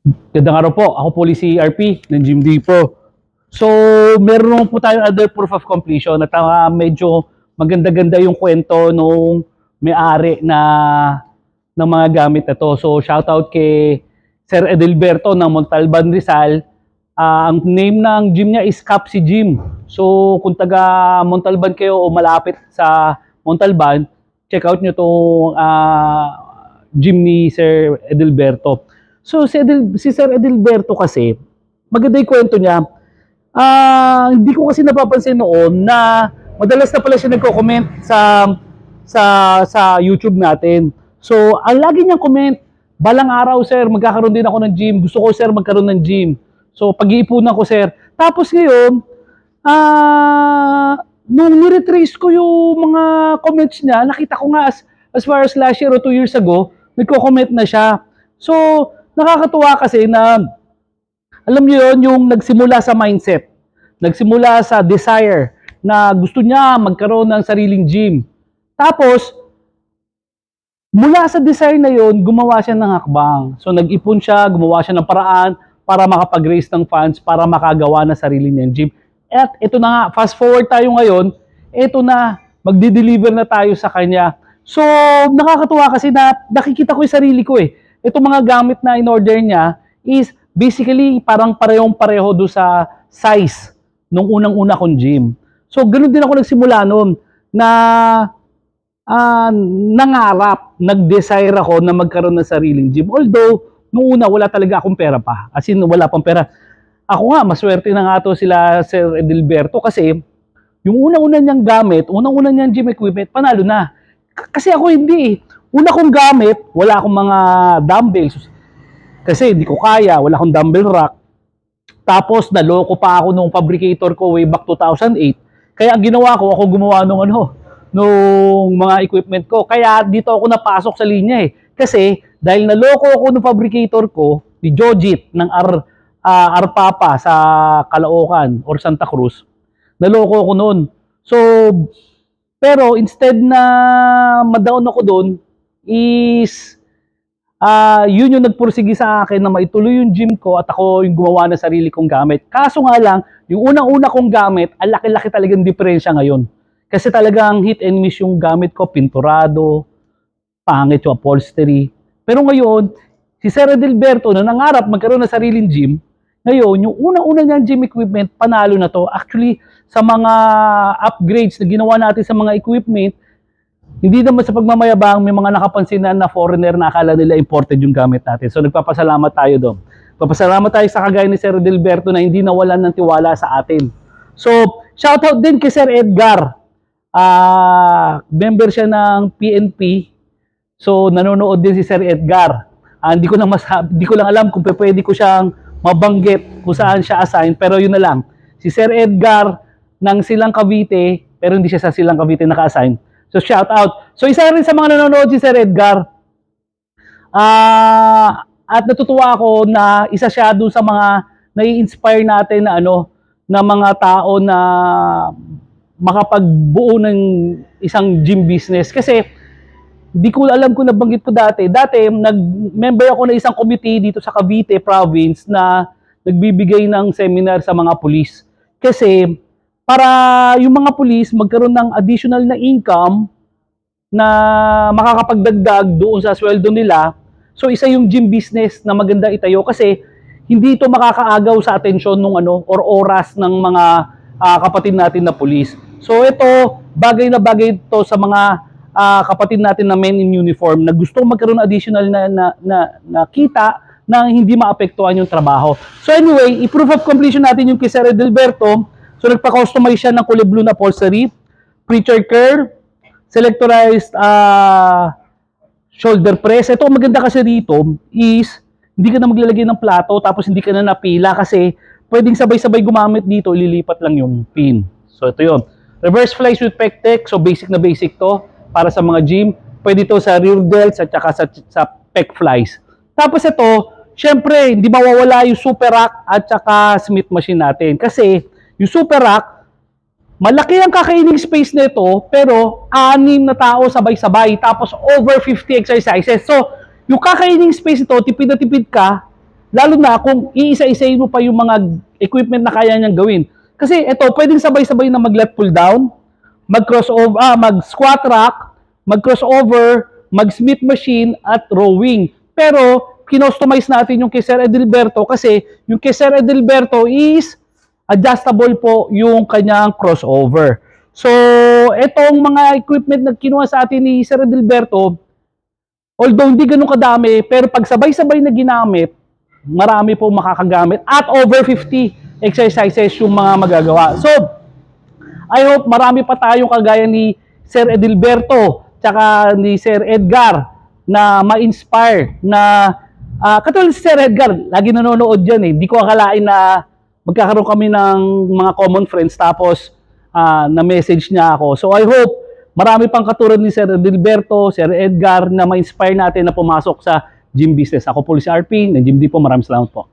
Gandang araw po. Ako po si RP ng Gym Depot. So, meron po tayong other proof of completion at medyo maganda-ganda yung kwento nung may-ari ng mga gamit na to. So, shoutout kay Sir Edelberto ng Montalban, Rizal. Ang name ng gym niya is Capsi Gym. So, kung taga Montalban kayo o malapit sa Montalban, check out nyo itong gym ni Sir Edelberto. So, si Sir Edelberto kasi, maganda yung kwento niya. Hindi ko kasi napapansin noon na madalas na pala siya nagko-comment sa YouTube natin. So, ang lagi niyang comment, balang araw sir, magkakaroon din ako ng gym. Gusto ko sir magkaroon ng gym. So, pag-iipunan ko sir. Tapos ngayon, nung niretrace ko yung mga comments niya, nakita ko nga as far as last year or 2 years ago, nagko-comment na siya. So, nakakatuwa kasi na, alam niyo yun, yung nagsimula sa mindset, nagsimula sa desire, na gusto niya magkaroon ng sariling gym. Tapos, mula sa desire na yun, gumawa siya ng hakbang. So, nag-ipon siya, gumawa siya ng paraan para makapag-raise ng funds, para makagawa ng sarili niyang gym. At ito na nga, fast forward tayo ngayon, ito na, magdi-deliver na tayo sa kanya. So, nakakatuwa kasi na nakikita ko yung sarili ko eh. Itong mga gamit na in-order niya is basically parang parehong-pareho do sa size nung unang-una kong gym. So, ganun din ako nagsimula noon na nangarap, nag-desire ako na magkaroon ng sariling gym. Although, nung una, wala talaga akong pera pa. As in, wala pang pera. Ako nga, maswerte na nga to sila Sir Edelberto kasi yung unang-una niyang gamit, unang-una niyang gym equipment, panalo na. Kasi ako hindi eh. Una kong gamit, wala akong mga dumbbells. Kasi hindi ko kaya, wala akong dumbbell rack. Tapos naloko pa ako nung fabricator ko way back 2008. Kaya ang ginawa ko, ako gumawa nung mga equipment ko. Kaya dito ako napasok sa linya eh. Kasi dahil naloko ako nung fabricator ko, ni Jojit ng Arpapa sa Caloocan or Santa Cruz, naloko ako noon. So, pero instead na ma-down ako doon, is yun yung nagpursige sa akin na maituloy yung gym ko at ako yung gumawa ng sarili kong gamit. Kaso nga lang, yung unang-una kong gamit, ang laki-laki talagang diferensya ngayon. Kasi talagang hit and miss yung gamit ko, pinturado, pangit yung upholstery. Pero ngayon, si Sir Edelberto na nangarap magkaroon ng sariling gym, ngayon, yung unang-una niyang gym equipment, panalo na to. Actually, sa mga upgrades na ginawa natin sa mga equipment, hindi naman sa pagmamayabang, may mga nakapansinan na foreigner na akala nila imported yung gamit natin. So, nagpapasalamat tayo doon. Nagpapasalamat tayo sa kagaya ni Sir Edelberto na hindi nawalan ng tiwala sa atin. So, shoutout din kay Sir Edgar. Member siya ng PNP. So, nanonood din si Sir Edgar. Hindi ko lang alam kung pwede ko siyang mabanggit kung saan siya assign, pero yun na lang. Si Sir Edgar ng Silang Cavite, pero hindi siya sa Silang Cavite naka-assign. So, shout out. So, isa rin sa mga nanonood si Sir Edgar. At natutuwa ako na isa siya doon sa mga nai-inspire natin na na mga tao na makapagbuo ng isang gym business. Kasi, di ko alam kung nabanggit ko dati. Dati, nag-member ako ng isang committee dito sa Cavite province na nagbibigay ng seminar sa mga pulis. Kasi, para yung mga pulis magkaroon ng additional na income na makakapagdagdag doon sa sweldo nila. So, isa yung gym business na maganda itayo kasi hindi ito makakaagaw sa atensyon ng or oras ng mga kapatid natin na pulis. So, ito, bagay na bagay ito sa mga kapatid natin na men in uniform na gusto magkaroon additional na kita na hindi maapektuhan yung trabaho. So anyway, i-proof of completion natin yung kay Sir Edelberto. So nagpa-customize siya ng kulay blue na upholstery, preacher curl, selectorized shoulder press. Ito ang maganda kasi dito is hindi ka na maglalagay ng plato tapos hindi ka na napila kasi pwedeng sabay-sabay gumamit dito, ililipat lang yung pin. So ito yun. Reverse flies with pec tech. So basic na basic to para sa mga gym. Pwede ito sa rear delts at saka sa pec flies. Tapos ito, syempre, hindi mawawala yung super rack at saka Smith machine natin. Kasi yung super rack, malaki ang kakaining space nito, pero 6 na tao sabay-sabay. Tapos over 50 exercises. So, yung kakaining space ito, tipid na tipid ka, Lalo na kung iisa-isahin mo pa yung mga equipment na kaya niyang gawin. Kasi ito, pwedeng sabay-sabay na mag-lat pull down, mag-crossover, mag-squat rack, mag-crossover, mag-smith machine, at rowing. Pero, kinostomize natin yung kay Sir Edilberto kasi yung kay Sir Edilberto is adjustable po yung kanyang crossover. So, etong mga equipment na kinuha sa atin ni Sir Edilberto, although hindi ganun kadami, pero pag sabay-sabay na ginamit, marami po makakagamit at over 50 exercises yung mga magagawa. So, I hope marami pa tayong kagaya ni Sir Edilberto tsaka ni Sir Edgar na ma-inspire na katulad si Sir Edgar, lagi nanonood dyan eh. Hindi ko akalain na magkakaroon kami ng mga common friends tapos na-message niya ako. So I hope marami pang katulad ni Sir Edilberto, Sir Edgar na ma-inspire natin na pumasok sa gym business. Ako po si RP, ng Gym Depot. Maraming salamat po.